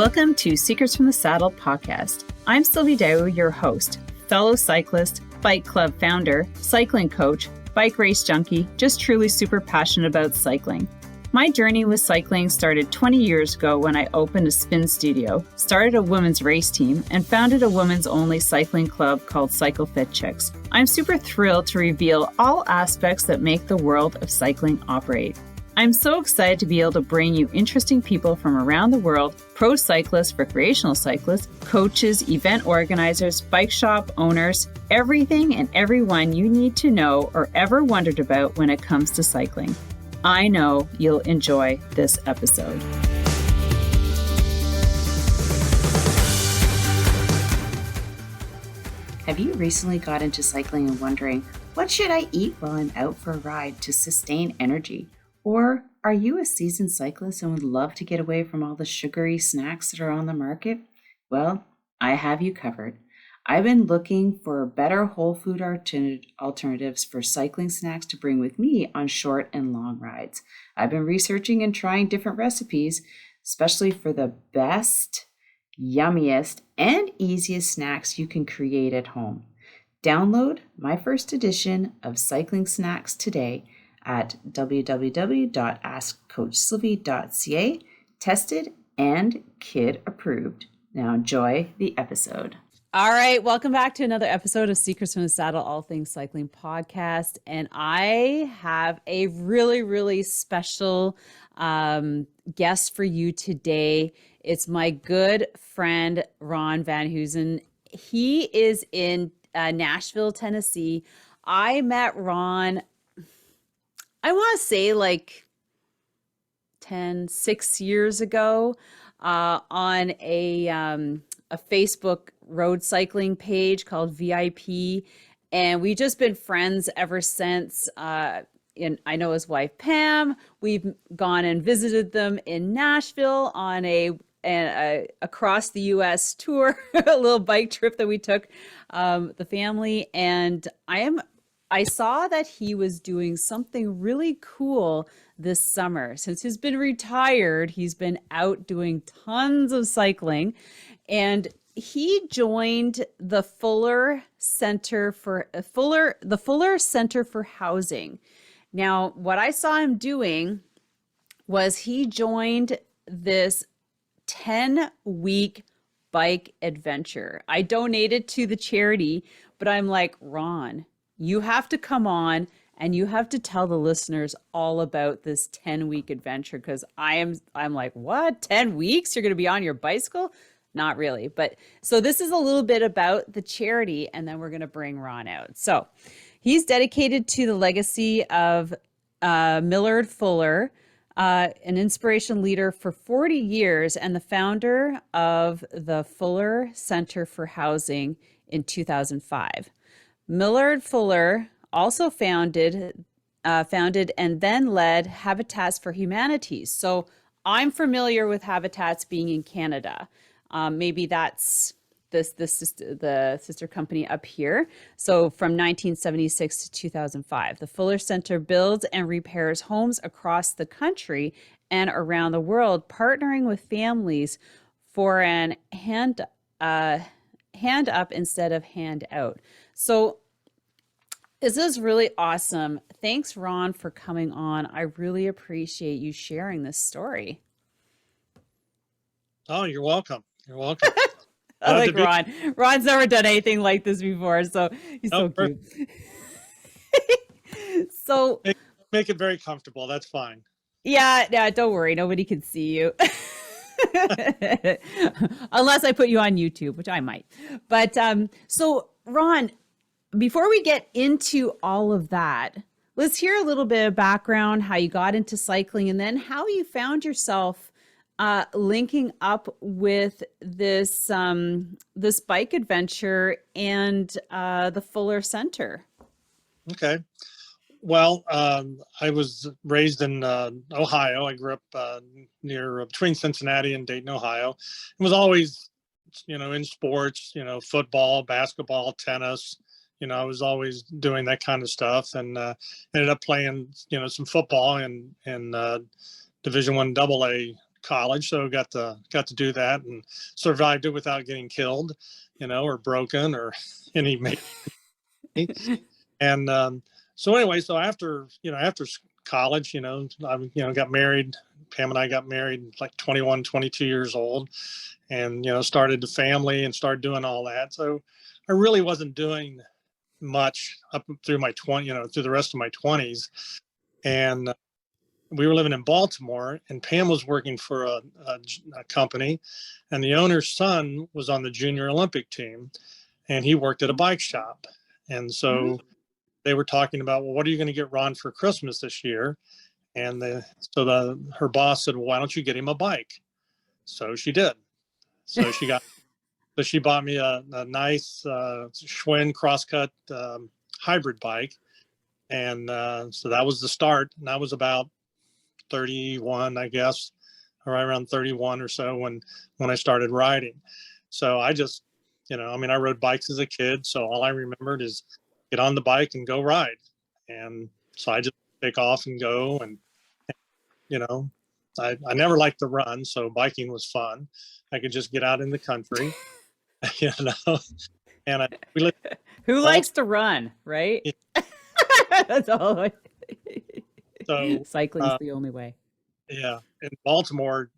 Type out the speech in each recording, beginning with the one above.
Welcome to Secrets from the Saddle podcast. I'm Sylvie Dow, your host, fellow cyclist, bike club founder, cycling coach, bike race junkie, just truly super passionate about cycling. My journey with cycling started 20 years ago when I opened a spin studio, started a women's race team, and founded a women's only cycling club called Cycle Fit Chicks. I'm super thrilled to reveal all aspects that make the world of cycling operate. I'm so excited to be able to bring you interesting people from around the world, pro cyclists, recreational cyclists, coaches, event organizers, bike shop owners, everything and everyone you need to know or ever wondered about when it comes to cycling. I know you'll enjoy this episode. Have you recently got into cycling and wondering, what should I eat while I'm out for a ride to sustain energy? Or are you a seasoned cyclist and would love to get away from all the sugary snacks that are on the market? Well, I have you covered. I've been looking for better whole food alternatives for cycling snacks to bring with me on short and long rides. I've been researching and trying different recipes, especially for the best, yummiest, and easiest snacks you can create at home. Download my first edition of Cycling Snacks today at www.askcoachsylvie.ca. Tested and kid approved. Now enjoy the episode. All right, welcome back to another episode of Secrets from the Saddle, All Things Cycling podcast. And I have a really, really special guest for you today. It's my good friend, Ron VanHoose. He is in Nashville, Tennessee. I met Ron, I want to say like 6 years ago on a Facebook road cycling page called VIP. And we've just been friends ever since. And I know his wife, Pam. We've gone and visited them in Nashville on a across the U.S. tour, a little bike trip that we took, the family. And I saw that he was doing something really cool this summer. Since he's been retired, he's been out doing tons of cycling, and he joined the Fuller Center for Housing. Now, what I saw him doing was he joined this 10-week bike adventure. I donated to the charity, but I'm like, Ron, you have to come on and you have to tell the listeners all about this 10-week adventure, because I'm like, what? 10 weeks? You're going to be on your bicycle? Not really. But so this is a little bit about the charity, and then we're going to bring Ron out. So he's dedicated to the legacy of Millard Fuller, an inspiration leader for 40 years and the founder of the Fuller Center for Housing in 2005. Millard Fuller also founded and then led Habitats for Humanity. So I'm familiar with Habitats being in Canada. Maybe that's the sister company up here. So from 1976 to 2005, the Fuller Center builds and repairs homes across the country and around the world, partnering with families for an hand up instead of hand out. So this is really awesome. Thanks, Ron, for coming on. I really appreciate you sharing this story. Oh, you're welcome. You're welcome. I like Ron. Ron's never done anything like this before, so he's so cute. So make it very comfortable. That's fine. Yeah, don't worry. Nobody can see you. Unless I put you on YouTube, which I might. But so Ron, before we get into all of that, let's hear a little bit of background, how you got into cycling, and then how you found yourself linking up with this this bike adventure and the Fuller Center. Okay. Well, I was raised in Ohio. I grew up near between Cincinnati and Dayton, Ohio. And was always, in sports, football, basketball, tennis. I was always doing that kind of stuff, and ended up playing, some football in Division I AA college, so got to do that and survived it without getting killed, or broken or any. And so anyway, so after college, I got married. Pam and I got married like 21, 22 years old, and started the family and started doing all that. So I really wasn't doing much up through my through the rest of my 20s. And we were living in Baltimore, and Pam was working for a company, and the owner's son was on the junior Olympic team, and he worked at a bike shop. And so they were talking about, well, what are you going to get Ron for Christmas this year? And her boss said, well, why don't you get him a bike? So she did. So she bought me a nice Schwinn crosscut hybrid bike. And so that was the start. And I was about 31, I guess, or right around 31 or so when I started riding. So I just, I rode bikes as a kid. So all I remembered is get on the bike and go ride. And so I just take off and go. And, I never liked to run. So biking was fun. I could just get out in the country, and who likes to run, right? Yeah. That's all. So cycling's the only way. Yeah. In Baltimore,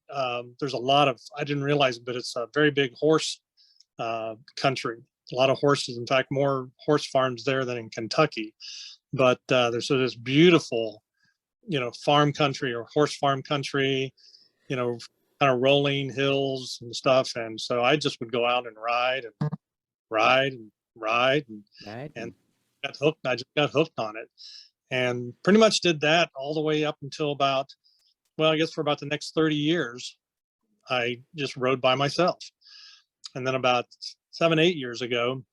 there's a lot of, I didn't realize it, but it's a very big horse country. A lot of horses. In fact, more horse farms there than in Kentucky. But there's this beautiful, farm country or horse farm country, kind of rolling hills and stuff. And so I just would go out and ride and ride and ride and got hooked. I just got hooked on it, and pretty much did that all the way up until about, well, I guess for about the next 30 years, I just rode by myself. And then about 7, 8 years ago,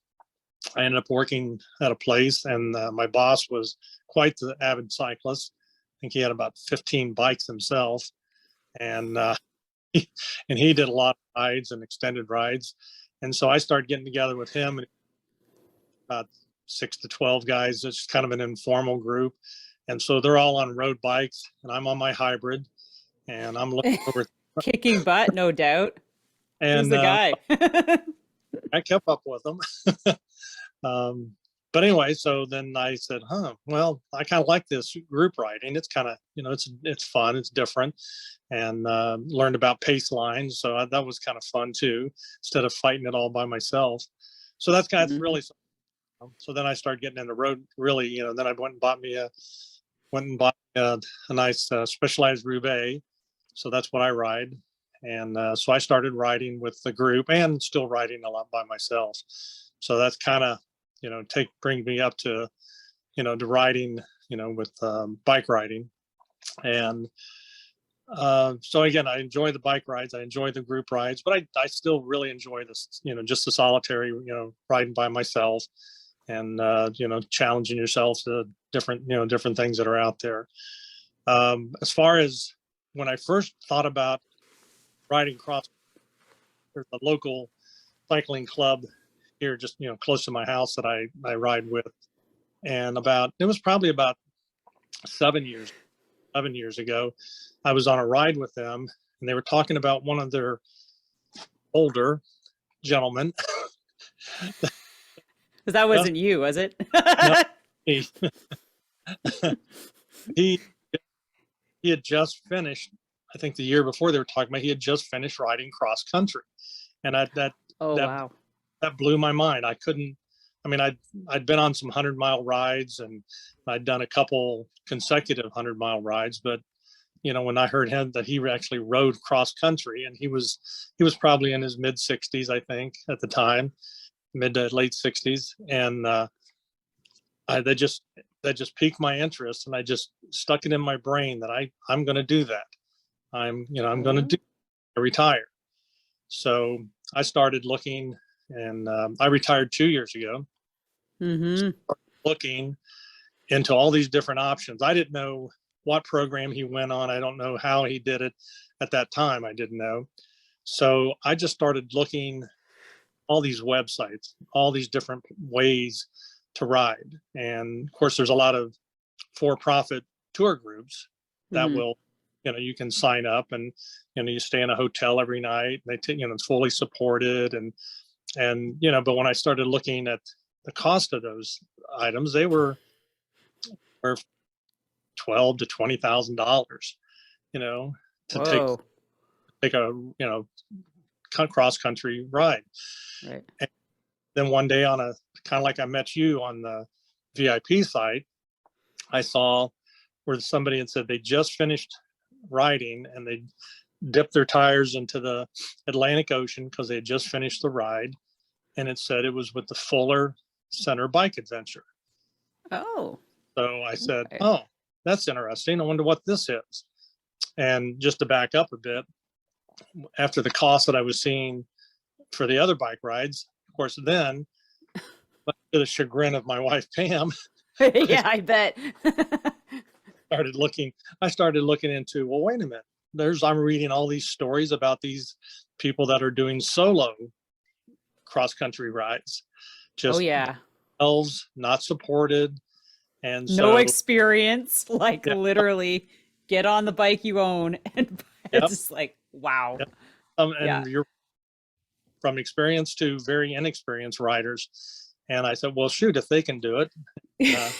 I ended up working at a place, and my boss was quite the avid cyclist. I think he had about 15 bikes himself. And he did a lot of rides and extended rides. And so I started getting together with him, and about 6 to 12 guys. It's kind of an informal group. And so they're all on road bikes, and I'm on my hybrid, and I'm looking over. Kicking butt, no doubt. And who's the guy? I kept up with them. But anyway, so then I said, well, I kind of like this group riding. It's kind of, it's fun, it's different, and learned about pace lines. So that was kind of fun too, instead of fighting it all by myself. So that's kind of really, so then I started getting into road, really, then I went and bought a nice Specialized Roubaix. So that's what I ride. And so I started riding with the group and still riding a lot by myself. So that's kind of, bring me up to, to riding, with bike riding. And so again, I enjoy the bike rides. I enjoy the group rides, but I still really enjoy this, just the solitary, riding by myself and, challenging yourself to different things that are out there. As far as when I first thought about riding cross, there's a local cycling club here just close to my house that I ride with, and it was probably about 7 years ago, I was on a ride with them, and they were talking about one of their older gentlemen. Because that wasn't you, was it? No, he had just finished, I think the year before they were talking about, he had just finished riding cross country, and wow. That blew my mind. I'd been on some 100-mile rides, and I'd done a couple consecutive 100-mile rides, but when I heard him that he actually rode cross country, and he was probably in his mid 60s, I think, at the time, mid to late 60s, and that just piqued my interest, and I just stuck it in my brain that I'm going to do that. I'm going to do. I retire. So I started looking, and I retired 2 years ago. Looking into all these different options. I didn't know what program he went on. I don't know how he did it at that time. I didn't know. So I just started looking all these websites, all these different ways to ride. And of course, there's a lot of for-profit tour groups that will you can sign up, and you stay in a hotel every night. They it's fully supported, and but when I started looking at the cost of those items, they were $12,000 to $20,000, to Whoa. take a cross country ride. Right. And then one day, on a kind of like I met you on the VIP site, I saw where somebody had said they just finished riding, and they dipped their tires into the Atlantic Ocean because they had just finished the ride, and it said it was with the Fuller Center Bike Adventure. Oh. So I said, Okay. oh, that's interesting. I wonder what this is. And just to back up a bit, after the cost that I was seeing for the other bike rides, of course, then, to the chagrin of my wife, Pam, Yeah, I bet. I started looking into, well, wait a minute. I'm reading all these stories about these people that are doing solo cross-country rides, Oh, just yeah. themselves, not supported. And No so, experience, like yeah, literally get on the bike you own, and it's yep, just like, wow. yep. Yeah. And you're from experienced to very inexperienced riders. And I said, well, shoot, if they can do it. Uh,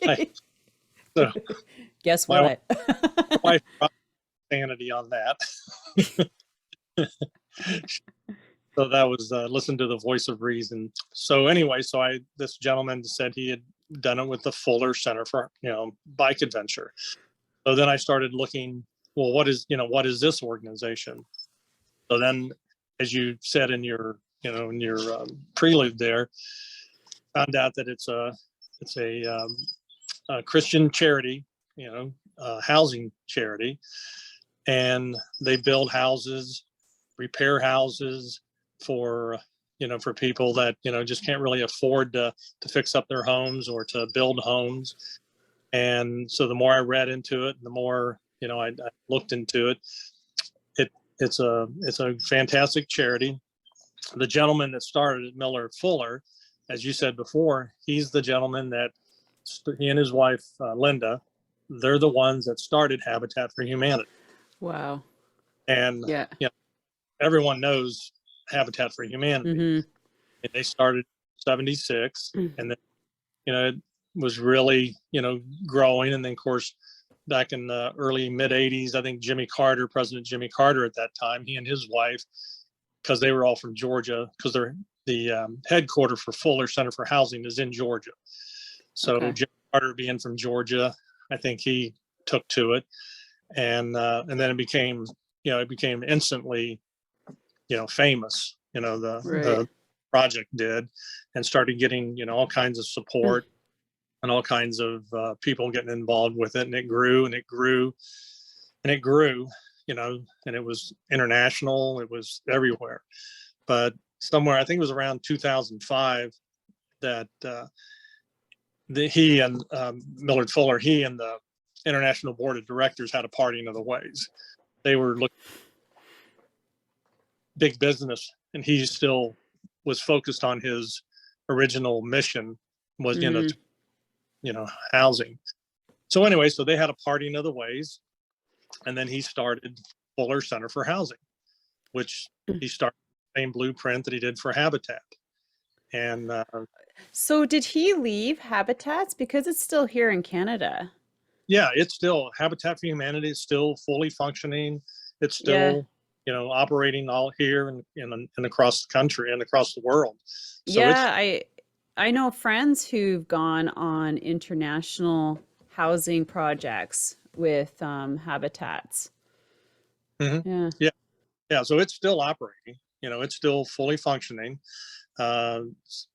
I, so Guess my what? wife brought sanity on that. So that was listen to the voice of reason. So anyway, this gentleman said he had done it with the Fuller Center for Bike Adventure. So then I started looking, well, what is this organization? So then, as you said in your prelude there, found out that it's a Christian charity, housing charity, and they build houses, repair houses for for people that just can't really afford to fix up their homes or to build homes. And so the more I read into it, the more I looked into it. It's a fantastic charity. The gentleman that started it, Millard Fuller, as you said before, he's the gentleman that he and his wife Linda, they're the ones that started Habitat for Humanity. Wow. And Yeah. everyone knows Habitat for Humanity. Mm-hmm. And they started in '76, Mm. and then it was really growing. And then, of course, back in the early mid '80s, I think President Jimmy Carter at that time, he and his wife, because they were all from Georgia, because the headquarters for Fuller Center for Housing is in Georgia. So Okay. Jimmy Carter being from Georgia, I think he took to it, and then it became instantly famous. Right. The project did, and started getting all kinds of support and all kinds of people getting involved with it, and it grew and it grew and it grew, and it was international, it was everywhere. But somewhere, I think it was around 2005, that he and Millard Fuller, he and the International Board of Directors had a parting of the ways. They were looking big business, and he still was focused on his original mission, was Mm-hmm. housing. So anyway, so they had a parting of the ways, and then he started Fuller Center for Housing, which he started the same blueprint that he did for Habitat. And So did he leave Habitats because it's still here in Canada? yeah, it's still Habitat for Humanity is still fully functioning. It's Yeah. still operating all here and across the country and across the world. So it's Yeah, I know friends who've gone on international housing projects with Habitats. mhm. Yeah. Yeah, yeah. So it's still operating. It's still fully functioning. Uh,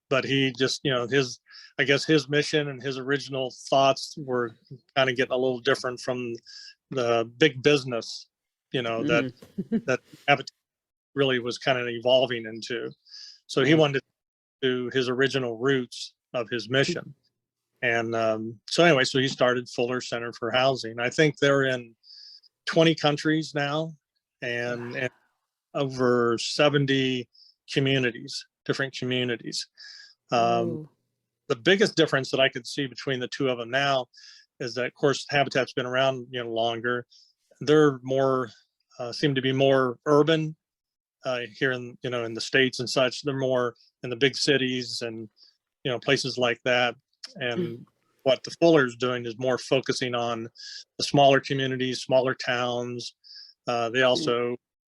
but he just, I guess his mission and his original thoughts were kind of getting a little different from the big business, that Mm-hmm. Habitat really was kind of evolving into. So he Yeah. wanted to his original roots of his mission. And so anyway, so he started Fuller Center for Housing. I think they're in 20 countries now, and over 70 communities, different communities. Um, Whoa. the biggest difference that I could see between the two of them now is that, of course, Habitat's been around, longer. They're more, seem to be more urban here in the States and such. They're more in the big cities and, places like that. And what the Fuller's doing is more focusing on the smaller communities, smaller towns. They also,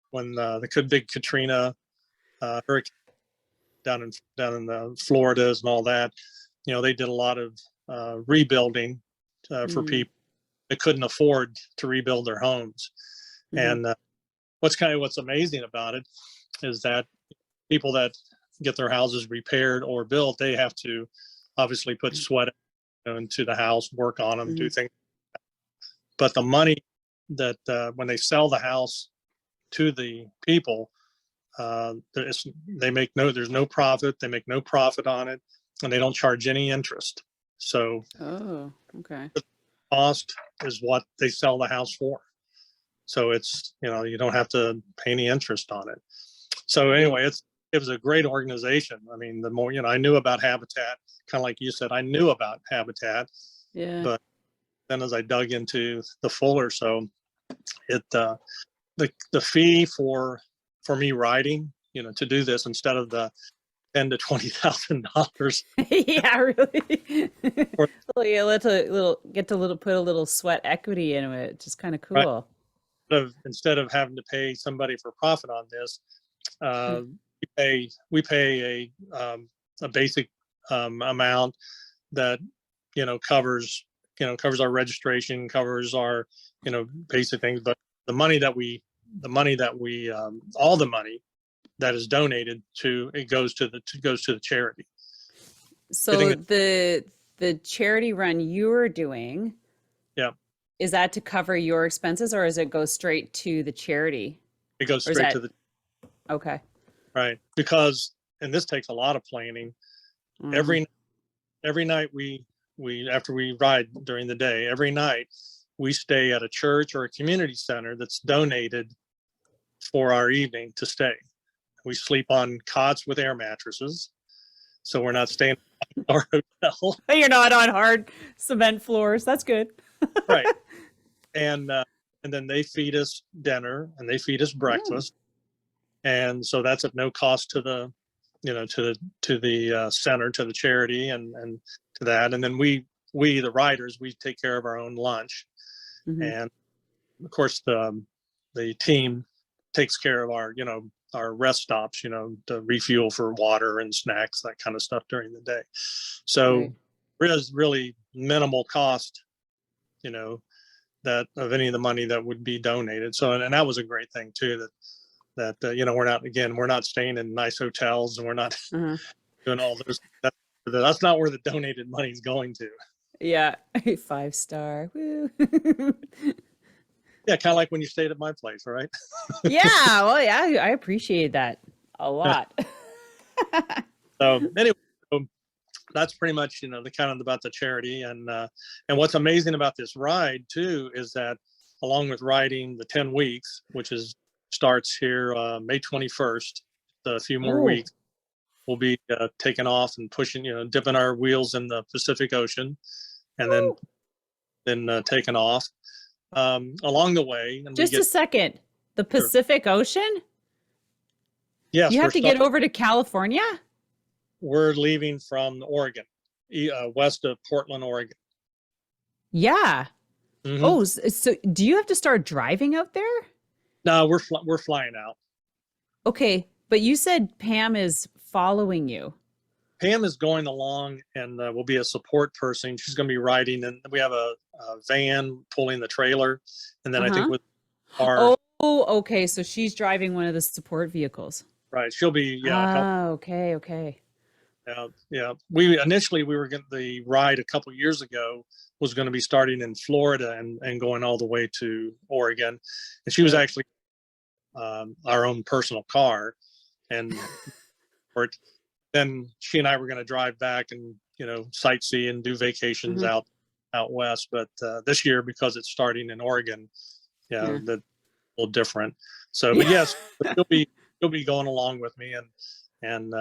when the big Katrina hurricane down in the Floridas and all that, they did a lot of rebuilding for people that couldn't afford to rebuild their homes. And what's amazing about it is that people that get their houses repaired or built, they have to obviously put sweat into the house, work on them, do things. But the money that when they sell the house to the people, there's no profit. They make no profit on it, and they don't charge any interest. So, okay. The cost is what they sell the house for. So it's, you don't have to pay any interest on it. So anyway, it was a great organization. I mean, the more, I knew about Habitat, kind of like you said, I knew about Habitat. Yeah. But then as I dug into the Fuller, so it, the fee for me writing, to do this instead of the $10,000 to $20,000. Yeah, really. Well, yeah, put a little sweat equity into it. Just kind of cool. Right. Instead of having to pay somebody for profit on this, we pay a basic amount that covers our registration, covers our basic things. But the money that we all the money that is donated it goes to the charity. So the charity run you were doing, is that to cover your expenses, or does it go straight to the charity? It goes straight to the. Okay. Right, because and this takes a lot of planning. Every night we after we ride during the day, every night we stay at a church or a community center that's donated for our evening to stay. We sleep on cots with air mattresses, so we're not staying in our hotel. You're not on hard cement floors. That's good. Right. And then they feed us dinner and they feed us breakfast. And so that's at no cost to the center, to the charity, and to that. And then we the riders, we take care of our own lunch. And of course the team takes care of our rest stops, to refuel for water and snacks, that kind of stuff during the day. So there's really minimal cost, that of any of the money that would be donated. So, and that was a great thing too, that we're not staying in nice hotels, and we're not doing all those. That's not where the donated money is going to. Yeah. 5-star. Woo. Yeah, kind of like when you stayed at my place, right? Yeah. Well, yeah, I appreciate that a lot. So anyway, that's pretty much, the kind of about the charity. And what's amazing about this ride too, is that along with riding the 10 weeks, which starts here May 21st, a few more weeks, we'll be taking off and pushing, dipping our wheels in the Pacific Ocean, and then taking off. Along the way. And just a second, the Pacific Ocean? Yes. You have to get over to California? We're leaving from Oregon, west of Portland, Oregon. Yeah. Oh, so do you have to start driving out there? No, we're flying out. Okay, but you said Pam is following you. Pam is going along and will be a support person. She's going to be riding, and we have a van pulling the trailer, and then I think with our. Oh, okay. So she's driving one of the support vehicles. Right. She'll be okay. Yeah. We were getting the ride a couple years ago was going to be starting in Florida and going all the way to Oregon, and she was actually our own personal car, and then she and I were going to drive back and sightsee and do vacations out west. But this year, because it's starting in Oregon, that's a little different. So, but yes, she'll be going along with me and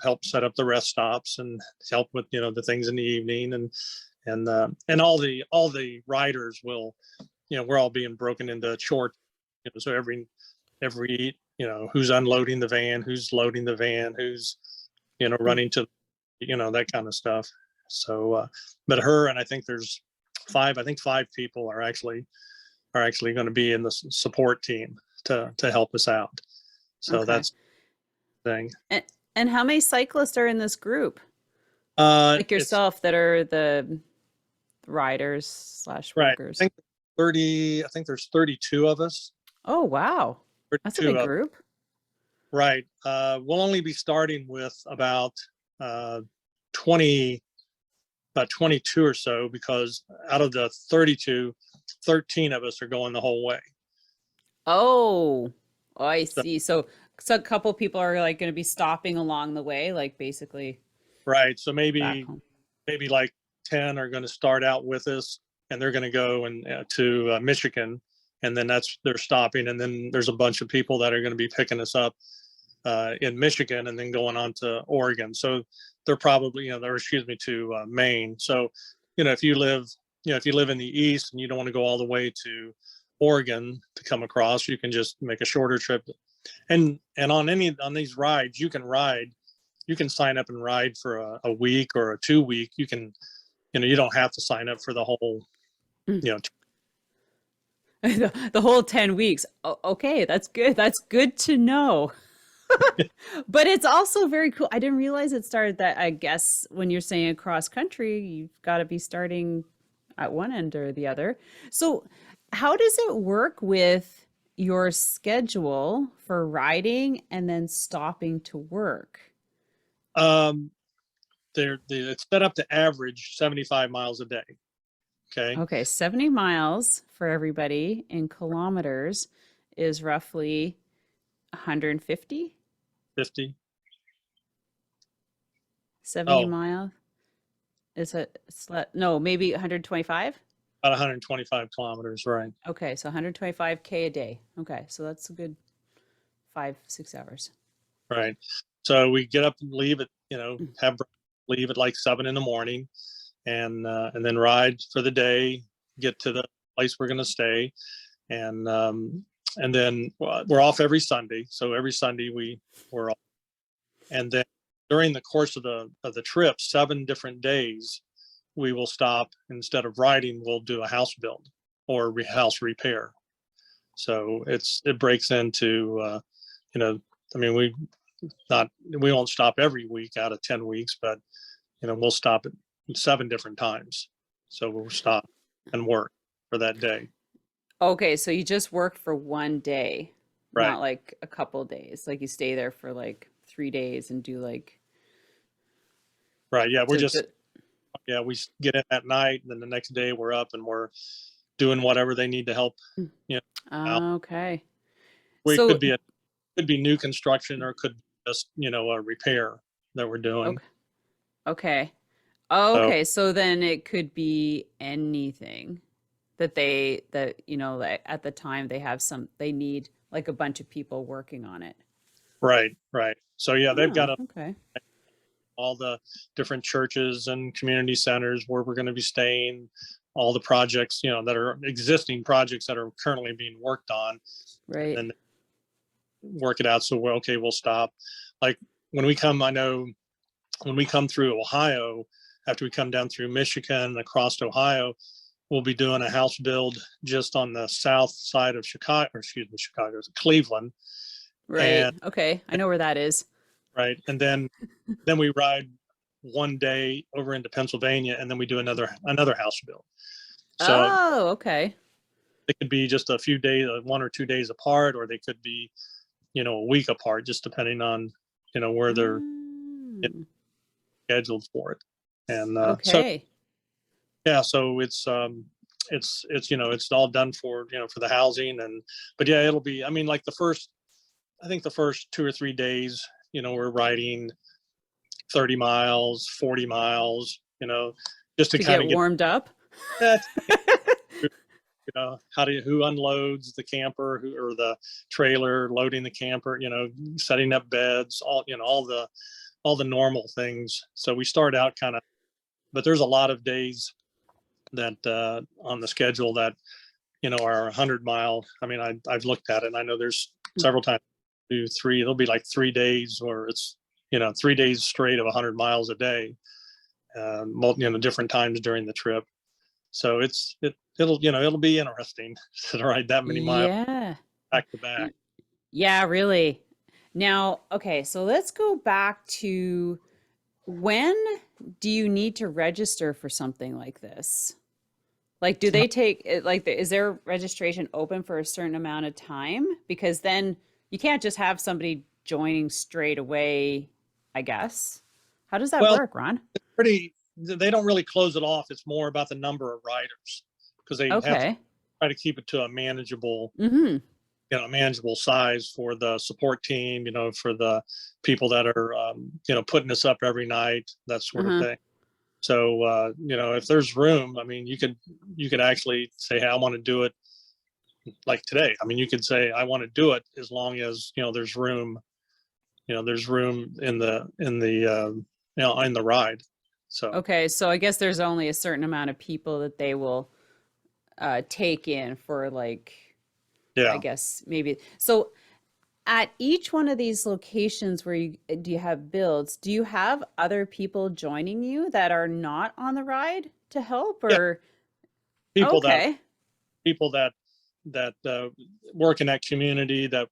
help set up the rest stops and help with the things in the evening. And and all the riders will, we're all being broken into short, so every who's unloading the van, who's loading the van, who's running to, that kind of stuff. So but her, and I think there's five people are actually going to be in the support team to help us out. So Okay. that's the thing. And how many cyclists are in this group? Like It's yourself that are the riders slash right. workers. I think there's 32 of us. Oh, wow. That's a 32 big of group. Right. We'll only be starting with about uh, 20, about 22 or so, because out of the 32, 13 of us are going the whole way. Oh, I So, see. So a couple people are like going to be stopping along the way, like basically right. So back maybe home. like 10 are going to start out with us, and they're going to go to Michigan, and then they're stopping, and then there's a bunch of people that are going to be picking us up in Michigan and then going on to Oregon. So they're probably, to Maine. So, if you live in the East and you don't want to go all the way to Oregon to come across, you can just make a shorter trip. And on these rides, you can sign up and ride for a week or a 2 week. You can, you don't have to sign up for the whole, Mm. you know, The whole 10 weeks. Okay, that's good. That's good to know. But it's also very cool. I didn't realize it started that, I guess, when you're saying across country, you've got to be starting at one end or the other. So, how does it work with your schedule for riding and then stopping to work? um, it's set up to average 75 miles a day. Okay. Okay, 70 miles for everybody in kilometers is roughly 150? 50. 70 Oh, mile is no, maybe 125? about 125 kilometers. Right. Okay, so 125K a day. Okay, so that's a good 5, 6 hours. Right. So we get up and leave at, Mm. leave at like 7 in the morning, and then ride for the day, get to the place we're going to stay. And then we're off every Sunday. So every Sunday we're off. And then during the course of the trip, 7 different days, we will stop. Instead of riding, we'll do a house build or house repair. So it breaks into, I mean, we won't stop every week out of 10 weeks, but we'll stop at 7 different times. So we'll stop and work for that day. Okay, so you just work for one day, Right. not like a couple days. Like you stay there for like 3 days and do like Right. Yeah. to We get in at night, and then the next day we're up and we're doing whatever they need to help, out. okay. We could So be new construction, or it could be just, a repair that we're doing. okay. Okay. So Okay, so then it could be anything that at the time they need like a bunch of people working on it. right. So yeah, they've Oh, got okay. all the different churches and community centers where we're going to be staying, all the projects, that are existing projects that are currently being worked on, Right. and work it out. So we'll stop. Like I know when we come through Ohio, after we come down through Michigan across to Ohio, we'll be doing a house build just on the south side of Cleveland. Right. And Okay. I know where that is. right. And then we ride one day over into Pennsylvania, and then we do another house build. So Oh, okay. it could be just a few days, 1 or 2 days apart, or they could be, a week apart, just depending on, where they're Mm, scheduled for it. And so okay. yeah, so it's all done for, for the housing. But yeah, it'll be, I mean, like I think the first 2 or 3 days, we're riding 30 miles, 40 miles, just to To kind get of get warmed up. that, who unloads the camper, or the trailer, loading the camper, setting up beds, all the normal things. So we start out kind of, but there's a lot of days, on the schedule that, are 100-mile. I mean, I've looked at it and I know there's several times, it'll be like 3 days, or it's, 3 days straight of 100 miles a day, different times during the trip. So it'll be interesting to ride that many miles Yeah. back to back. Yeah, really. Now, okay, so let's go back to when do you need to register for something like this? Like, do they take it, like, is their registration open for a certain amount of time? Because then you can't just have somebody joining straight away, I guess. How does that Well, work, Ron? they don't really close it off. It's more about the number of riders, because they have to Okay. try to keep it to a Mm-hmm. manageable size for the support team, for the people that are, putting this up every night, that sort of Uh-huh. thing. So, if there's room, I mean, you could actually say, hey, I want to do it like today. I mean, you could say, I want to do it as long as, there's room, there's room in the ride. So, Okay, so I guess there's only a certain amount of people that they will take in for, like, I yeah. guess maybe. So at each one of these locations where you do you have builds, do you have other people joining you that are not on the ride to help, Yeah. or People that, okay. people that, that work in that community, that,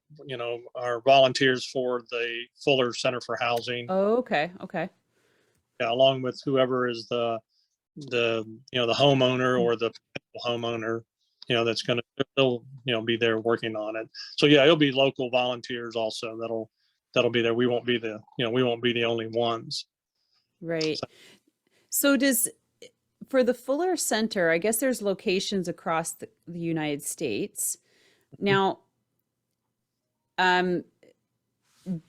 are volunteers for the Fuller Center for Housing, Okay, okay. yeah, along with whoever is the homeowner or the homeowner, that's going to, they'll, be there working on it. So yeah, it'll be local volunteers also that'll be there. We won't be the only ones. Right. So, So does for the Fuller Center, I guess there's locations across the United States. Now, um,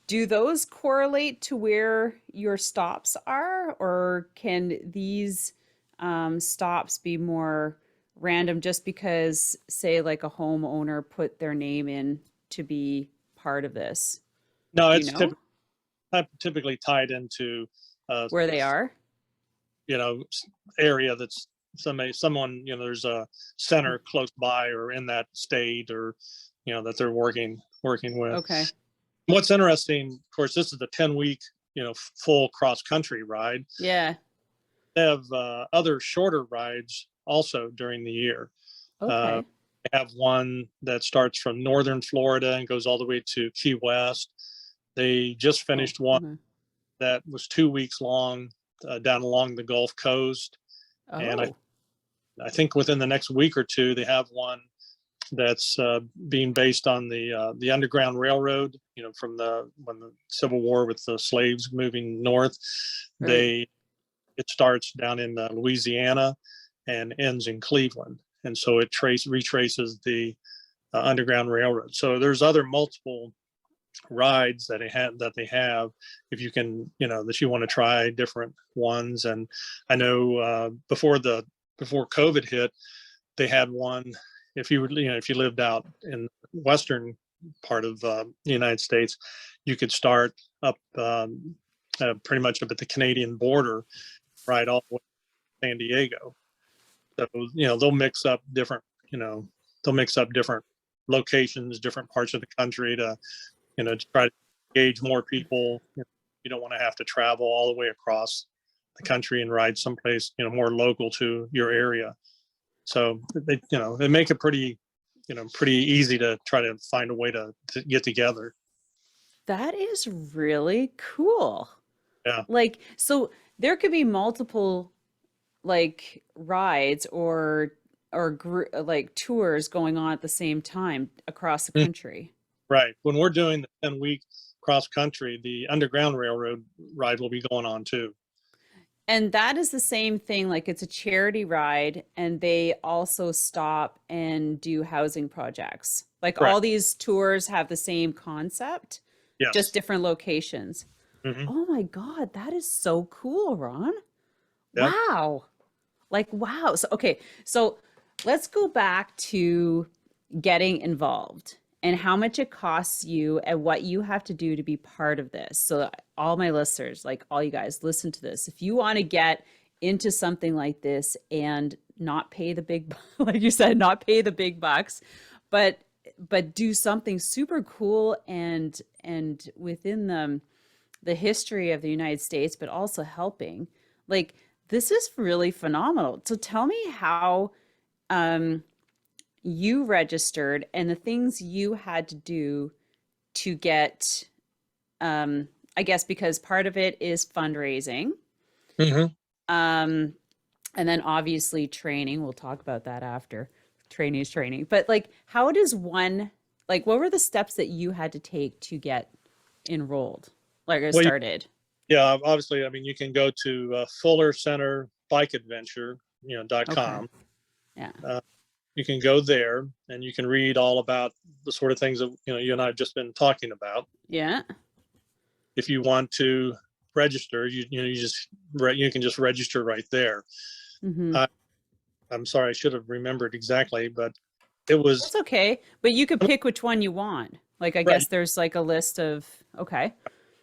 do those correlate to where your stops are, or can these stops be more random just because, say, like a homeowner put their name in to be part of this? no, Do you it's know typically tied into, uh, where they are? you know, area that's someone, there's a center close by or in that state, or, that they're working with. Okay. What's interesting, of course, this is the 10-week, full cross country ride. Yeah. They have other shorter rides also during the year. Uh, Okay. they have one that starts from northern Florida and goes all the way to Key West. They just Oh, finished one okay. that was 2 weeks long, down along the Gulf Coast. And Oh. I think within the next week or two, they have one that's being based on the Underground Railroad. From when the Civil War with the slaves moving north, Right. it starts down in Louisiana and ends in Cleveland, and so it retraces the Underground Railroad. So there's other multiple rides that they have if you can, that you want to try different ones. And I know before COVID hit, they had one. If you lived out in western part of the United States, you could start up pretty much up at the Canadian border, right all the way to San Diego. So they'll mix up different, they'll mix up different locations, different parts of the country to try to engage more people. You don't want to have to travel all the way across the country and ride someplace, more local to your area. So they make it pretty easy to try to find a way to get together. That is really cool. Yeah. Like, so there could be multiple like rides like tours going on at the same time across the Mm, country. right. When we're doing the 10-week cross country, the Underground Railroad ride will be going on too. And that is the same thing, like it's a charity ride and they also stop and do housing projects. Like all Correct. these tours have the same concept, just Yes. different locations. Hmm. Oh my God, that is so cool, Ron. Yeah. Wow. Like, wow. So, okay. So let's go back to getting involved and how much it costs you and what you have to do to be part of this. So, all my listeners, like all you guys, listen to this. If you want to get into something like this and not pay the big, like you said, not pay the big bucks, but do something super cool and within the history of the United States, but also helping. Like this is really phenomenal. So tell me how um you registered and the things you had to do to get I guess because part of it is fundraising. Hmm. Um and then obviously training. We'll talk about that after. Training is training. But like how does one like what were the steps that you had to take to get enrolled? Like or Well, started? yeah, obviously, I mean, you can go to Fuller Center Bike Adventure, Okay. .com. Yeah. Uh, you can go there and you can read all about the sort of things that you and I have just been talking about. Yeah. If you want to register, you can just register right there. Mm-hmm. I, I'm sorry, I should have remembered exactly, but it was That's okay. But you could pick which one you want. Like I right. guess there's like a list of okay.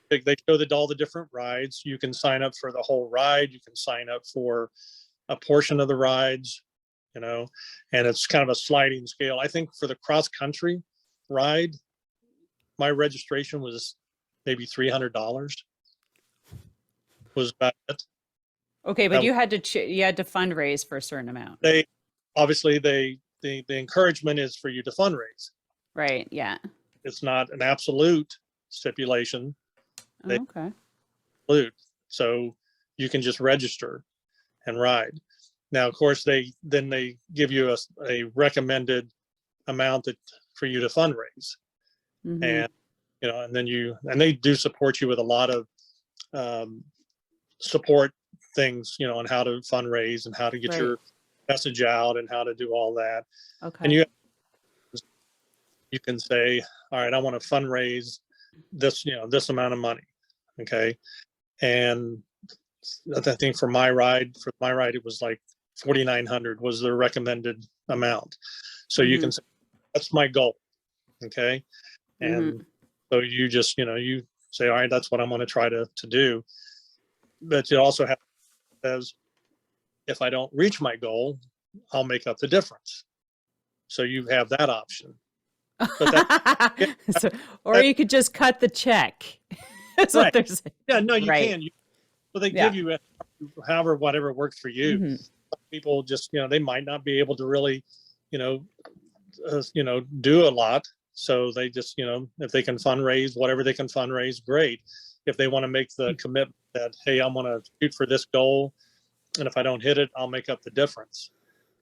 They show all the different rides. You can sign up for the whole ride. You can sign up for a portion of the rides, you know, and it's kind of a sliding scale. I think for the cross country ride, my registration was maybe $300 was about it. Okay, but That you had to you had to fundraise for a certain amount. they obviously the encouragement is for you to fundraise. Right. Yeah. It's not an absolute stipulation. They Oh, okay. include, so you can just register and ride. Now, of course, they give you a recommended amount that for you to fundraise, Mm-hmm. and and then they do support you with a lot of um, support things, on how to fundraise and how to get Right. your message out and how to do all that. And Okay. you can say, all right, I want to fundraise this amount of money, okay, and I think for my ride, it was like 4,900 was the recommended amount. So you Mm-hmm. can say, that's my goal. Okay. Mm-hmm. And so you just, you say, all right, that's what I'm going to try to do. But you also have, as if I don't reach my goal, I'll make up the difference. So you have that option. But that, yeah, So, or that you could just cut the check. That's what right. they're saying. Yeah, no, you Right. can. So they Yeah. give you however, whatever works for you. Mm-hmm. People just, they might not be able to really, you know, do a lot. So they just, if they can fundraise whatever they can fundraise, great. If they want to make the commitment that, hey, I'm going to shoot for this goal, and if I don't hit it, I'll make up the difference.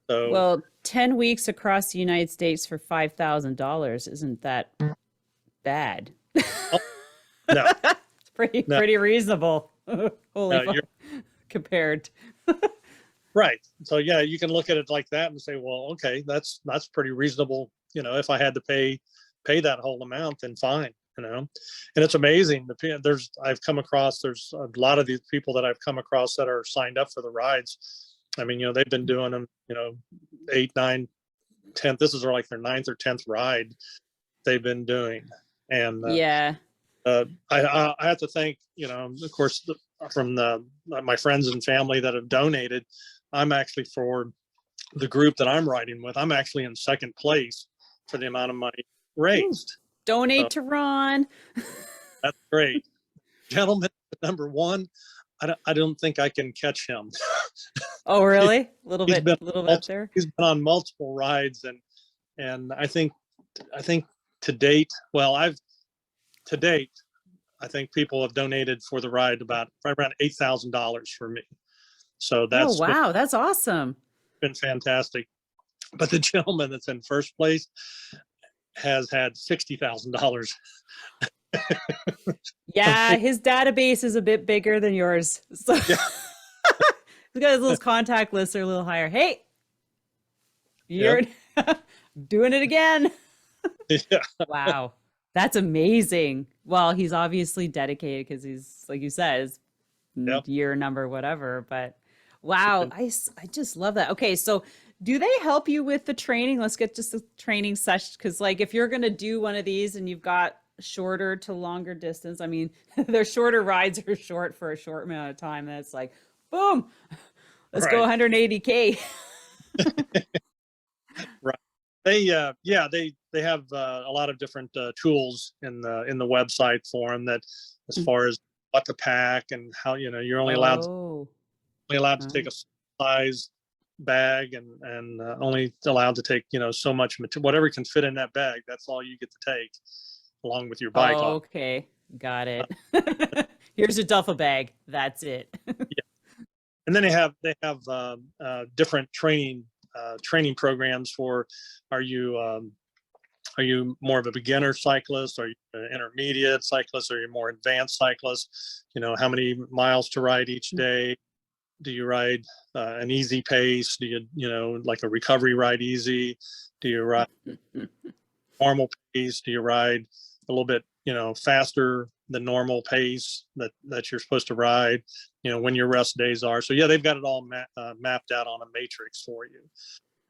So Well, 10 weeks across the United States for $5,000 isn't that bad? oh, no, It's pretty no, pretty reasonable. Holy no, fuck, you're compared. right. So yeah, you can look at it like that and say, well, okay, that's pretty reasonable. If I had to pay that whole amount, then fine. And it's amazing. There's a lot of these people that I've come across that are signed up for the rides. I mean, they've been doing them, 8, 9, 10. This is like their 9th or 10th ride they've been doing. And Yeah. I have to thank, of course, from my friends and family that have donated. I'm actually, for the group that I'm riding with, I'm actually in second place for the amount of money Ooh. raised. So Donate to Ron. that's great. Gentleman, number one, I don't think I can catch him. Oh, really? A He's been little bit up there. he's been on multiple rides, and I think to date, to date, I think people have donated for the ride about right around $8,000 for me. So Oh, that's wow, that's awesome. been fantastic. But the gentleman that's in first place has had $60,000. Yeah, his database is a bit bigger than yours. So Yeah, he's got his little contact list are a little higher. Hey, yeah, you're doing it again. yeah, Wow. That's amazing. Well, he's obviously dedicated because he's, like you said, his yeah. year number, whatever. But wow, I just love that. Okay, so do they help you with the training? Let's get just the training session. Because, like, if you're going to do one of these and you've got shorter to longer distance, I mean, their shorter rides are short for a short amount of time. And it's like, boom, let's go Right. 180K. Right. Yeah, they have a lot of different tools in the website for them, that as far as what to pack and how, you're Oh, only allowed to take oh, a size bag, and only allowed to take, so much material, whatever can fit in that bag. That's all you get to take along with your bike. okay. Got it. Here's your duffel bag. That's it. And then different training programs for, are you are you more of a beginner cyclist? Are you an intermediate cyclist? Are you more advanced cyclist? How many miles to ride each day? Do you ride an easy pace? Do like a recovery ride easy? Do you ride normal pace? Do you ride a little bit, faster than normal pace that you're supposed to ride? When your rest days are. So yeah, they've got it all mapped out on a matrix for you,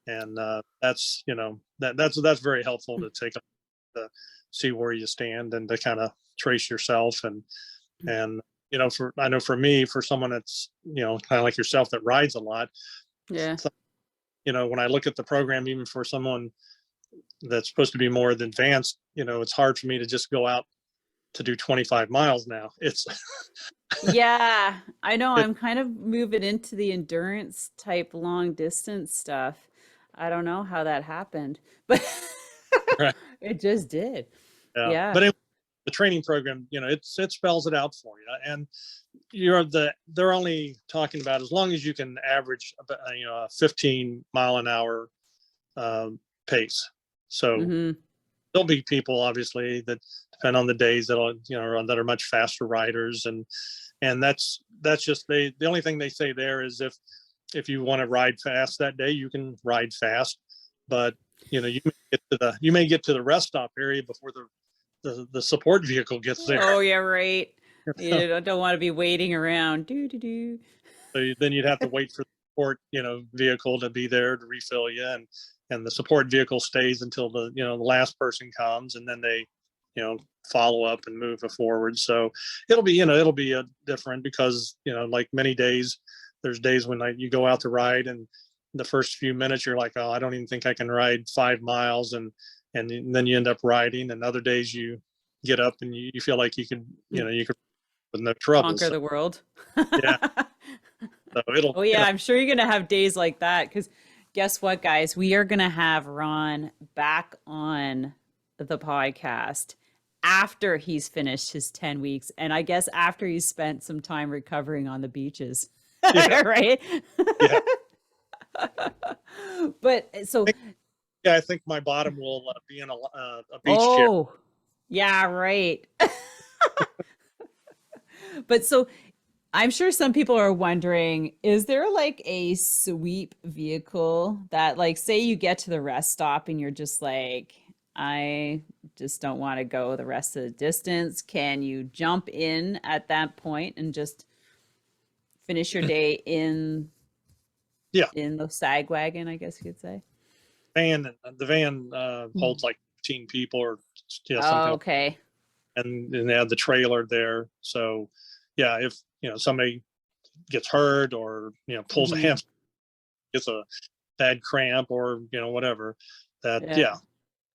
and that's that's very helpful to take to see where you stand and to kind of trace yourself. And I know for me, for someone that's kind of like yourself that rides a lot, Yeah. so, when I look at the program, even for someone that's supposed to be more advanced, it's hard for me to just go out to do 25 miles now. It's Yeah, I know. it, I'm kind of moving into the endurance type long distance stuff. I don't know how that happened, but right, it just did. yeah. Yeah. But anyway, the training program, it spells it out for you, and they're only talking about, as long as you can average about, a 15 mile an hour pace. So Hmm. there'll be people, obviously, that depend on the days, that are much faster riders, and that's just, the only thing they say there is, if you want to ride fast that day, you can ride fast, but you may get to the rest stop area before the support vehicle gets there. Oh, yeah, right. So, You don't want to be waiting around. Do do do. then you'd have to wait for the support, vehicle to be there to refill you, and the support vehicle stays until the last person comes, and then they follow up and move it forward. So it'll be a different, because like many days, there's days when you go out to ride, and the first few minutes you're like, oh, I don't even think I can ride 5 miles, and then you end up riding, and other days you get up and you feel like you could with no trouble. Conquer So the world. yeah, so it'll Oh, yeah, I'm sure you're going to have days like that because guess what, guys? We are going to have Ron back on the podcast after he's finished his 10 weeks. And I guess after he's spent some time recovering on the beaches. yeah, Right? yeah. But so, Yeah, I think my bottom will be in a beach chair. oh, yeah, right. But so I'm sure some people are wondering, is there like a sweep vehicle that, like, say you get to the rest stop and you're just like, I just don't want to go the rest of the distance. Can you jump in at that point and just finish your day Yeah, in the sag wagon, I guess you could say? the van Mm. holds like 15 people, or Oh, something, okay. and they have the trailer there. So yeah, if somebody gets hurt, or pulls a Hmm. hamstring, gets a bad cramp, or whatever, that Yeah.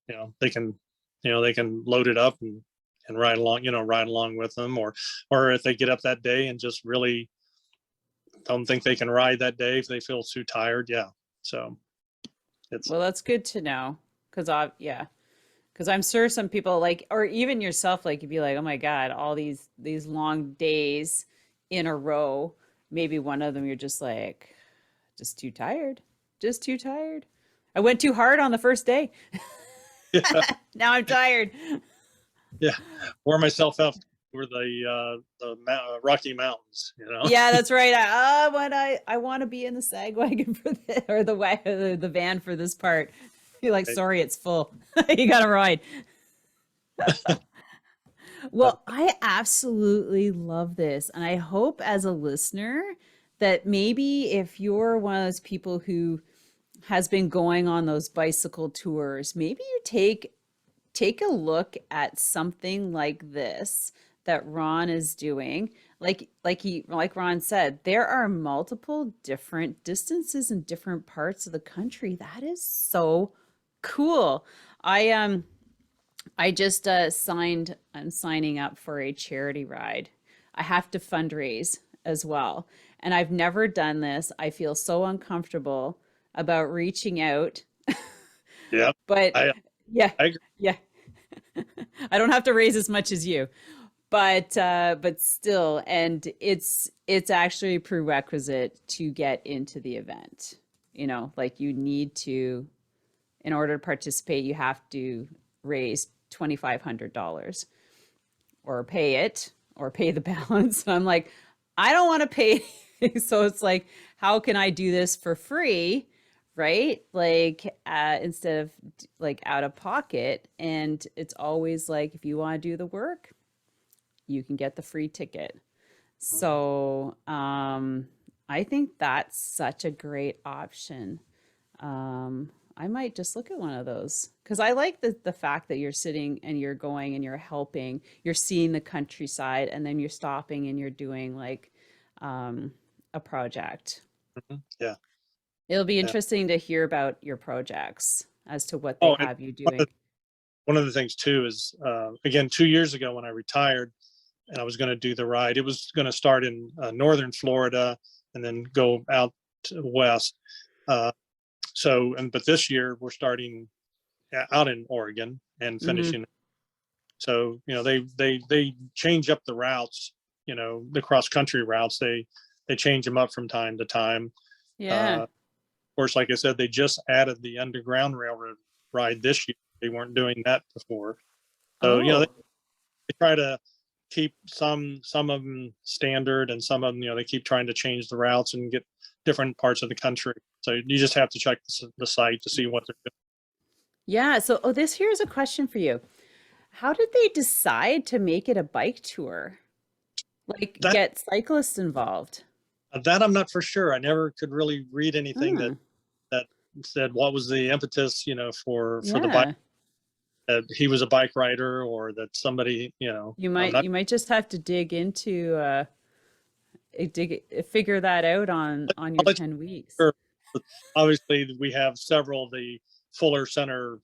yeah, they can load it up, and ride along with them, or if they get up that day and just really don't think they can ride that day, if they feel too tired, yeah. So it's Well, that's good to know. Yeah. Because I'm sure some people like, or even yourself, like you'd be like, oh my God, all these long days in a row. Maybe one of them you're just like, just too tired. Just too tired. I went too hard on the first day. yeah, Now I'm tired. yeah, wore myself out for Rocky Mountains. Yeah, that's right. I want to be in the sag wagon for the or the van for this part. You're like, sorry, it's full. You gotta ride. But Well, I absolutely love this. And I hope as a listener that maybe if you're one of those people who has been going on those bicycle tours, maybe you take a look at something like this that Ron is doing, like Ron said, there are multiple different distances in different parts of the country. That is so cool. I I just I'm signing up for a charity ride. I have to fundraise as well. And I've never done this. I feel so uncomfortable about reaching out. Yeah, But yeah, I agree. yeah. I don't have to raise as much as you. But still, and it's actually a prerequisite to get into the event. You know, like you need to, in order to participate, you have to raise $2,500 or pay it or pay the balance. And I'm like, I don't want to pay. So it's like, how can I do this for free? Right? Like, instead of like out of pocket. And it's always like, if you want to do the work, you can get the free ticket. So, I think that's such a great option. I might just look at one of those because I like the fact that you're sitting and you're going and you're helping, you're seeing the countryside, and then you're stopping and you're doing like a project. Yeah, It'll be yeah. interesting to hear about your projects as to what they Oh, and have you doing. one of the things too is, again, 2 years ago when I retired and I was going to do the ride, it was going to start in northern Florida and then go out to west. Uh, but this year we're starting out in Oregon and Hmm. finishing. So, they change up the routes, the cross country routes. They change them up from time to time. Yeah. Of course, like I said, they just added the underground railroad ride this year. They weren't doing that before. So, Oh, they try to keep some of them standard, and some of them, they keep trying to change the routes and get different parts of the country. So you just have to check the site to see what they're doing. yeah. So, oh, this here's a question for you. How did they decide to make it a bike tour? Like That get cyclists involved? that I'm not for sure. I never could really read anything Hmm. that said what was the impetus, for the bike. Yeah. That he was a bike rider, or that somebody, I'm not You might just have to dig into figure that out on I'll your let you 10 weeks. sure. Obviously, we have several of the Fuller Center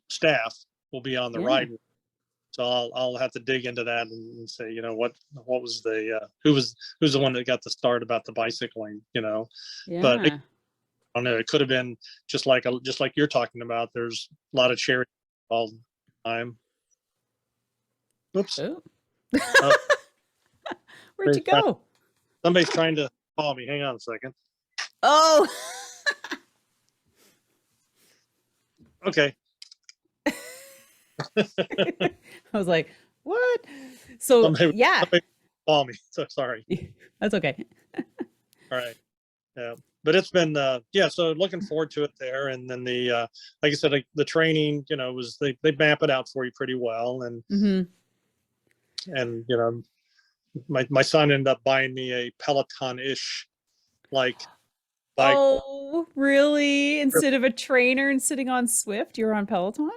staff will be on the Yeah. ride. So I'll have to dig into that and say, what was the who's the one that got the start about the bicycling, but I Yeah. don't know. It could have been just like you're talking about. There's a lot of charity all the time. Oops. Oh. Uh, Where'd you go? somebody's trying to call me. Hang on a second. Oh. Okay. I was like, what? So, Somebody, yeah. somebody call me. So sorry. That's okay. All right. Yeah. But it's been so looking forward to it there. And then the like I said, like the training, was they map it out for you pretty well. Hmm. And my son ended up buying me a Peloton-ish like bike. Oh, really? Instead of a trainer and sitting on Swift, you're on Peloton?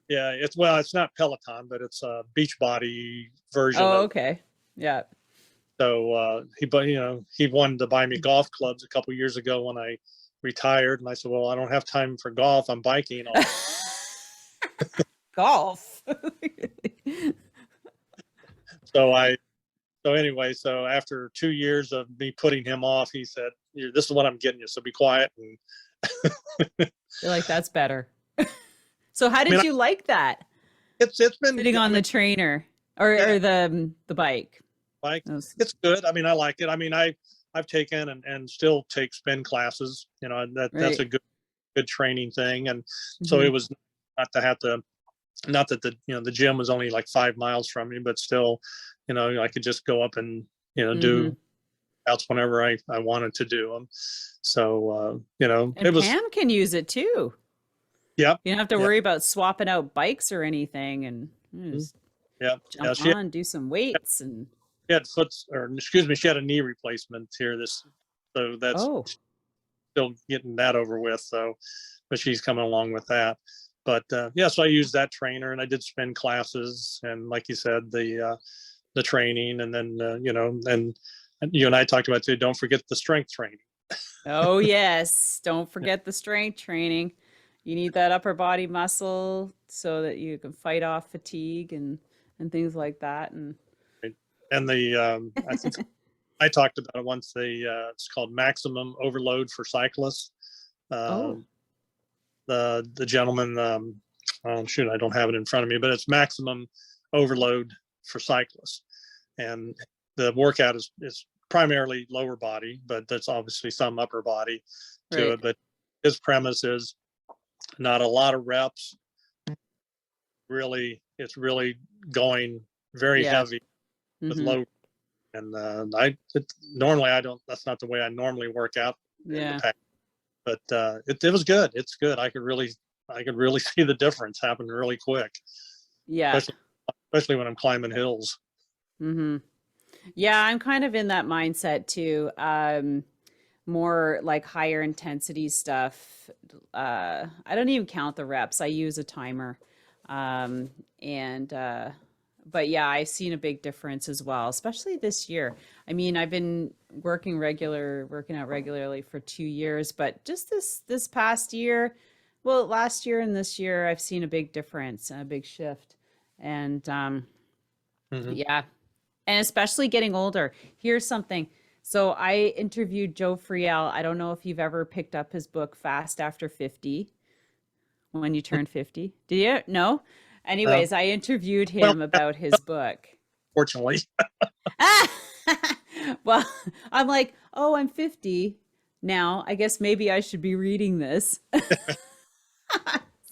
Yeah, it's not Peloton, but it's a beach body version Oh, of. okay. Yeah. So he wanted to buy me golf clubs a couple years ago when I retired, and I said, well, I don't have time for golf. I'm biking all. Golf. So so after 2 years of me putting him off, he said, this is what I'm getting you, so be quiet. And You're like, that's better. So how I mean, did you like that? it's been, Sitting I on mean, the trainer yeah, or the bike. bike, That was- it's good. I mean, I like it. I mean, I've taken and still take spin classes. That's right. a good training thing. And so Hmm. it was not to have to, not that the gym was only like 5 miles from me, but still, I could just go up and Hmm. do outs whenever I wanted to do them. So And it was. Pam can use it too. Yeah, You don't have to yeah, worry about swapping out bikes or anything and mhm, just yeah, yeah. jump on, do some weights and She had excuse me, she had a knee replacement here so that's oh. still getting that over with. So, but she's coming along with that. But so I used that trainer and I did spin classes. And like you said, the training, and then and you and I talked about too. Don't forget the strength training. Oh, yes. Don't forget the strength training. You need that upper body muscle so that you can fight off fatigue and things like that. And And the I think I talked about it once. It's called maximum overload for cyclists. Uh, oh, the gentleman, oh, shoot, I don't have it in front of me, but it's maximum overload for cyclists, and the workout is primarily lower body, but there's obviously some upper body to right. it. But his premise is not a lot of reps. Really, it's really going very Yeah. heavy with Mm-hmm. low. And normally I don't. That's not the way I normally work out in the Yeah. past. But it was good. It's good. I could really see the difference happen really quick, Yeah. especially when I'm climbing hills. Mm-hmm. Yeah, I'm kind of in that mindset too. More like higher intensity stuff. I don't even count the reps. I use a timer. And but yeah, I've seen a big difference as well, especially this year. I mean, I've been working out regularly for 2 years, but just this past year, well, last year and this year, I've seen a big difference, a big shift. And Hmm. yeah, and especially getting older. Here's something. So I interviewed Joe Friel. I don't know if you've ever picked up his book, Fast After 50, when you turn 50. Do you? No? Um, Anyways, I interviewed well, him about his book. fortunately, Ah! Well, I'm like, oh, I'm 50 now. I guess maybe I should be reading this.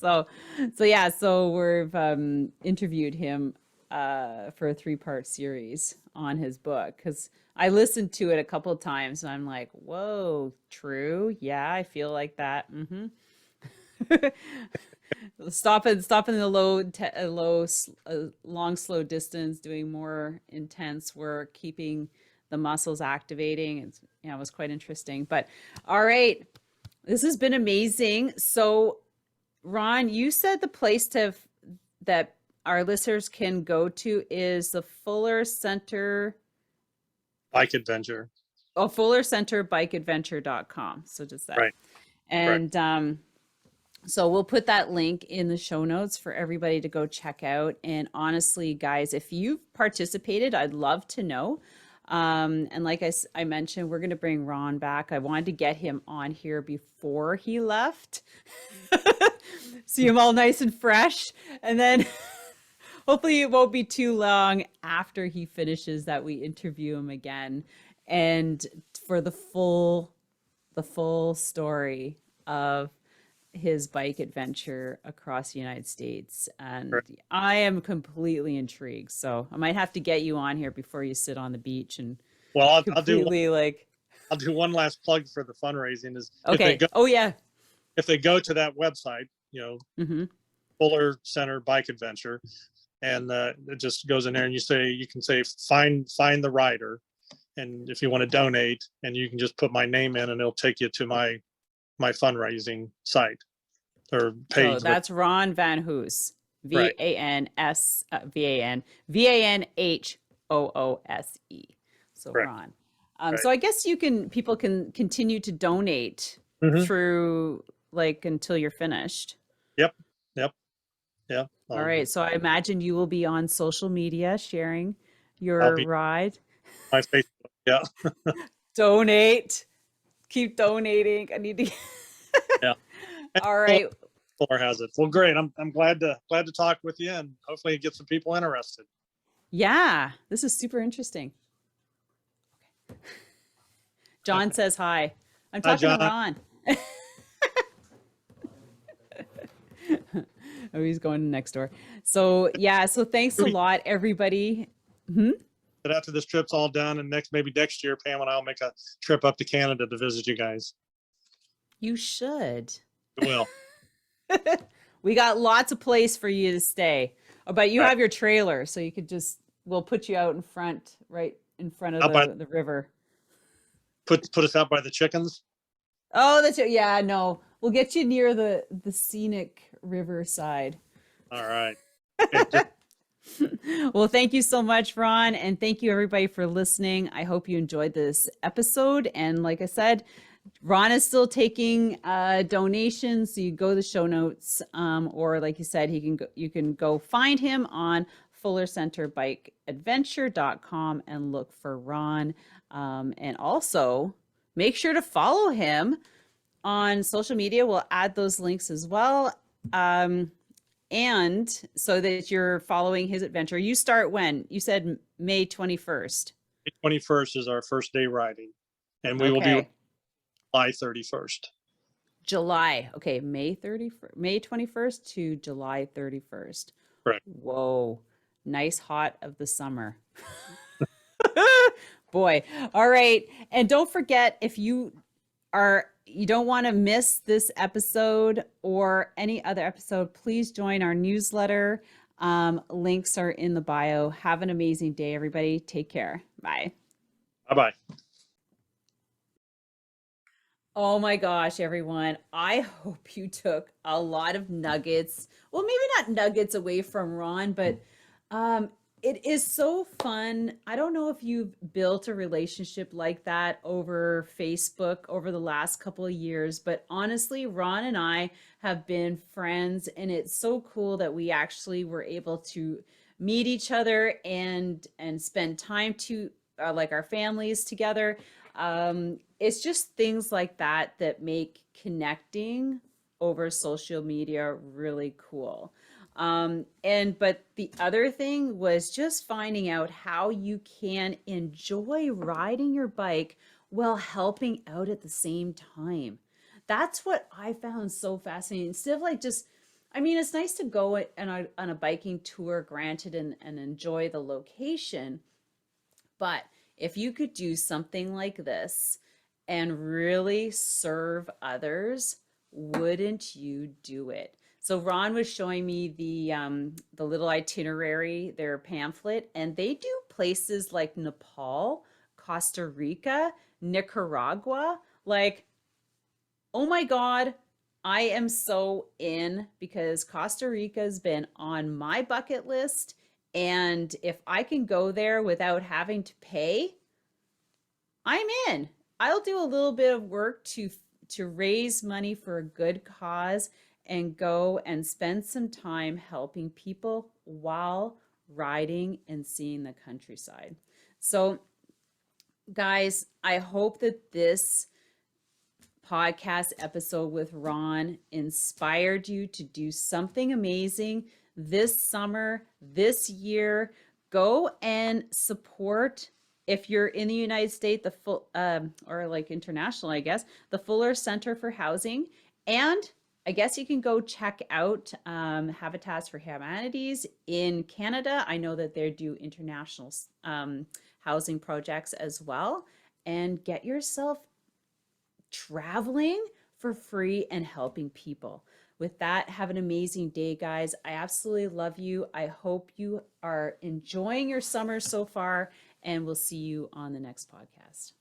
So, so yeah, so we've interviewed him for a three-part series on his book because I listened to it a couple of times and I'm like, whoa, true. Yeah, I feel like that. Stopping the long, slow distance, doing more intense work, keeping the muscles activating. It was quite interesting. But all right, this has been amazing. So Ron, you said the place that our listeners can go to is the Fuller Center, bike adventure. oh, fullercenterbikeadventure.com. So just that. Right. Correct. And so we'll put that link in the show notes for everybody to go check out. And honestly, guys, if you've participated, I'd love to know. And like I mentioned, we're going to bring Ron back. I wanted to get him on here before he left. See him all nice and fresh. And then hopefully it won't be too long after he finishes that we interview him again. And for the full story of his bike adventure across the United States. And Correct. I am completely intrigued. So I might have to get you on here before you sit on the beach and Well, completely like, I'll do one last plug for the fundraising. Is okay. Oh, yeah. if they go to that website, Mm-hmm. Fuller Center Bike Adventure, and it just goes in there, and you can say find the rider, and if you want to donate, and you can just put my name in, and it'll take you to my fundraising site or page. So that's Ron VanHoose, Right. VanHoose. So Correct. Ron. Right. So I guess people can continue to donate Mhm. through like until you're finished. Yep. Yep. Yep. All right. So I imagine you will be on social media sharing your I'll be ride. my Facebook. Yeah. Donate. Keep donating. I need to. Yeah. All right. Fuller has it. Well, great. I'm glad to talk with you, and hopefully get some people interested. Yeah, this is super interesting. John says hi. I'm Hi, talking to John. Ron. Oh, he's going next door. So yeah, so thanks a lot, everybody. But after this trip's all done, and maybe next year, Pam and I'll make a trip up to Canada to visit you guys. You should. We will. We got lots of place for you to stay. Oh, but you Right. have your trailer, so you could we'll put you out in front, right in front Out of by- the river. Put us out by the chickens. Oh, yeah, no. We'll get you near the scenic riverside. All right. Okay, Well, thank you so much, Ron. And thank you, everybody, for listening. I hope you enjoyed this episode. And like I said, Ron is still taking donations. So you go to the show notes, or like you said, you can go find him on fullercenterbikeadventure.com and look for Ron. And also make sure to follow him on social media. We'll add those links as well. And so that you're following his adventure. You start when? You said May 21st. May 21st is our first day riding, and we will be Okay. July 31st. July. Okay, May 21st to July 31st. Correct. Whoa. Nice hot of the summer. Boy. All right. And don't forget, if you don't want to miss this episode or any other episode, please join our newsletter. Links are in the bio. Have an amazing day, everybody. Take care. Bye. Bye-bye. Oh my gosh, everyone. I hope you took a lot of nuggets. Well, maybe not nuggets away from Ron, but it is so fun. I don't know if you've built a relationship like that over Facebook over the last couple of years, but honestly, Ron and I have been friends, and it's so cool that we actually were able to meet each other and spend time to like our families together. It's just things like that that make connecting over social media really cool. But the other thing was just finding out how you can enjoy riding your bike while helping out at the same time. That's what I found so fascinating. Instead of like just, I mean, it's nice to go on a biking tour, granted, and enjoy the location. But if you could do something like this and really serve others, wouldn't you do it? So Ron was showing me the little itinerary, their pamphlet, and they do places like Nepal, Costa Rica, Nicaragua. Like, oh my God, I am so in, because Costa Rica has been on my bucket list. And if I can go there without having to pay, I'm in. I'll do a little bit of work to raise money for a good cause and go and spend some time helping people while riding and seeing the countryside. So, guys, I hope that this podcast episode with Ron inspired you to do something amazing this summer, this year. Go and support, if you're in the United States, the full or like international, I guess, the Fuller Center for Housing. And I guess you can go check out Habitats for Humanities in Canada. I know that they do international housing projects as well. And get yourself traveling for free and helping people. With that, have an amazing day, guys. I absolutely love you. I hope you are enjoying your summer so far, and we'll see you on the next podcast.